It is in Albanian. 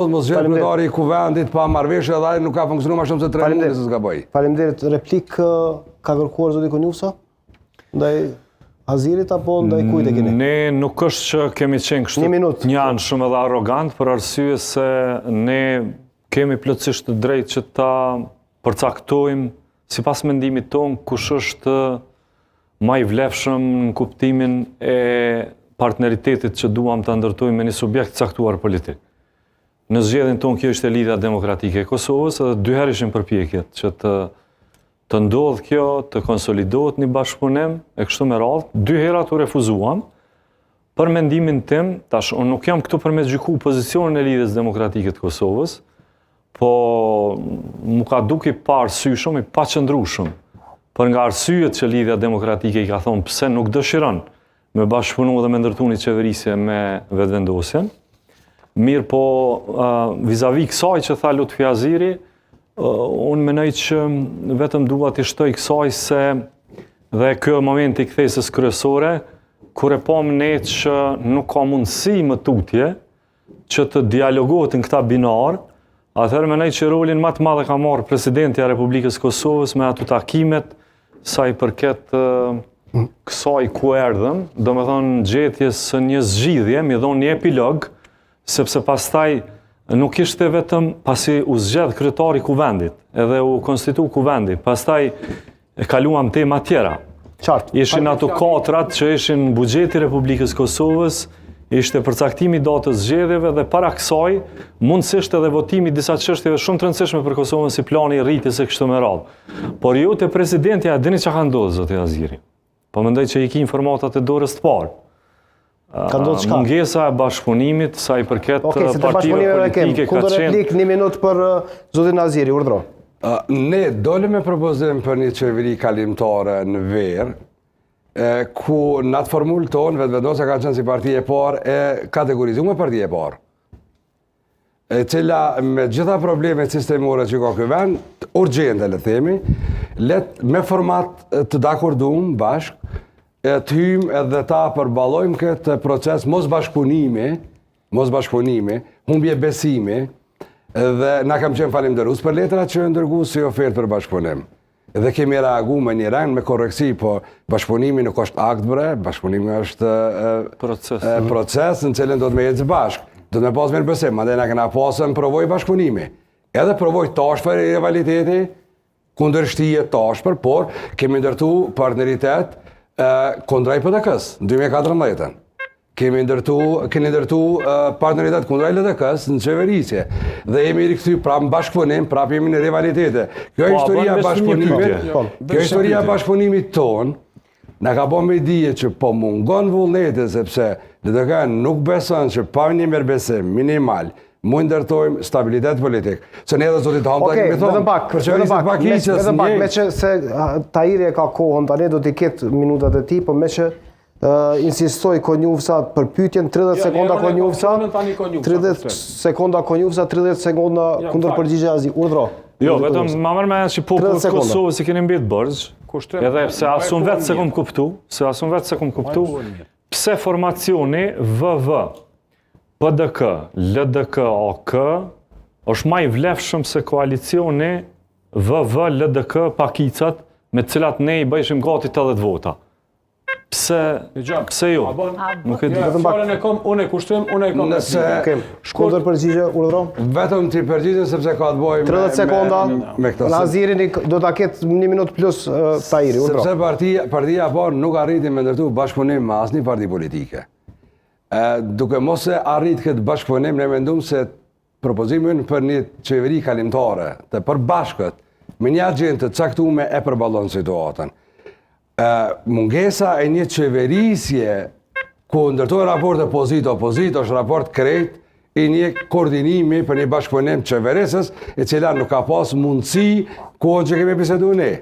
Mos gjetë kryetari i kuvendit pa marrëveshje dhe ai nuk ka funksionuar më shumë se 3 muaj se s'ka bëj. Faleminderit. Replik ka kërkuar zoti Konjufsa ndaj Azirit apo ndaj kujt e keni? Ne nuk është që kemi qenë kështu një anë shumë edhe arrogant, për arsye se ne kemi plotësisht të drejtë që ta përcaktojmë sipas mendimit tonë kush është më i vlefshëm në kuptimin e partneritetit që duam ta ndërtojmë me një subjekt caktuar politik. Në zgjedhjen tonë kjo ishte Lidhja Demokratike e Kosovës dhe 2 herë ishin përpjekjet që të ndodhë kjo, të konsolidohet një bashkëpunim e kështu me radhë. 2 herë u refuzuam. Për mendimin tim, tash unë nuk jam këtu për me gjyku pozicionin e Lidhjes Demokratike të Kosovës, po mu ka duke pa arsyeshëm, i paqëndrueshëm. Për nga arsyet që Lidhja Demokratike i ka thonë pse nuk dëshiron me bashkëpunu dhe me ndërtu një qeverisje me vetëvendosjen. Mirë po, vis-a-vis kësaj që tha Lutfi Aziri, unë menoj që vetëm dua t'i shtoj kësaj se dhe kjo momenti i kthesës kryesore, kur e pam ne që nuk ka mundësi më tutje që të dialogohet në këta binar, atëherë menoj që rolin më të madh e ka marrë Presidenti i Republikës Kosovës me ato takimet sa i përket kësaj ku erdhëm, domethënë gjetjes së një zgjidhje, mi dhon një epilog, sepse pastaj nuk ishte vetëm pasi u zgjedh kryetari i kuvendit, edhe u konstitu kuvendi, pastaj e kaluam tema tjera. Ishin ato katrat që ishin në buxheti i Republikës Kosovës, ishte përcaktimi i datës zgjedhjeve dhe para kësaj mundësisht edhe votimi disa çështjeve shumë të rëndësishme për Kosovën si plani i rritjes e kështu me radhë. Por ju te presidenti a dini çka ka ndodhur zoti Aziri? Po mendoj që i ki informatat e dorës të parë. Mungesa e bashkëpunimit sa i përket partive politike ka qenë. Replik 1 minutë për zotin Aziri, urdhro. Ne dole me propozim për një qeveri kalimtare në verë, ku në atë formullë tonë vetëvendosja ka qenë si partije e parë e kategorizuar partije e parë, e cila me gjitha problemet sistemore që ka ky vend, urgjente le themi, me format të dakordum bashkë, të hymë edhe ta përballojmë këtë proces mos bashkëpunimi, humbje besimi, dhe na kam qenë falenderus për letrat që ndërgu si ofertë për bashkëpunim. Dhe kemi reagu me një rang me korreksi, po bashkëpunimi nuk është akt bre, bashkëpunimi është proces në cilin do të me jetë bashkë. Do të me pas mirë besim, madje na kena pasën provoj bashkëpunimi. Edhe provoj tashpër i rivaliteti, kundërshtije tashpër, por kemi ndërtu partneritet kondraj PDK-s në 2014. Keni ndërtu partneritet kondraj LDK-s në qeverisje. Dhe jemi rikthy prapë në bashkëpunim, prapë jemi në rivalitete. Kjo historia bashkëpunimit tonë, na ka bërë me dije që po mungon vullneti sepse LDK nuk beson që pa një mirëbesim minimal mund ndërtojmë stabilitet politik. Se ne edhe zotit Hamta kemi thonë, vetëm pak, me që se Tahiri e ka kohën, tani do t'i ketë minutat e tij, po me që insistoj Konjufsa për pyetjen 30 sekonda Konjufsa, 30 sekonda Konjufsa, 30 sekonda kundër përgjigje Azi. Urdhro. Jo, vetëm ma mërë me që popullit Kosovës i keni mbit bërgj, edhe se asun vetë se kom kuptu, pse formacioni VV, PDK, LDK, AK, është ma i vlefshëm se koalicioni VV, LDK, pakicat, me cilat ne i bëjshim gati 80 vota. Pse jo? Nuk e di. Unë e kushtrim, unë e kom. Shkodër përgjigje, urdhro? Vetëm ti përgjigje sepse ka të bëjë 30 sekonda, në Azirin do ta ketë 1 minutë plus Tahiri, urdhro. Sepse partia parë nuk arriti me ndërtu bashkëpunim me asnjë parti politike. Duke mos e arrit këtë bashkëpunim, ne mendum se propozimin për një qeveri kalimtare të përbashkët me një agjendë të caktuar e përballon situatën. Mungesa e një qeverisje ku ndërtojnë raport opozit është raport krejt i një koordinimi për një bashkëpunim qeverisës e cila nuk ka pas mundësi kohën që kemi bisedu ne.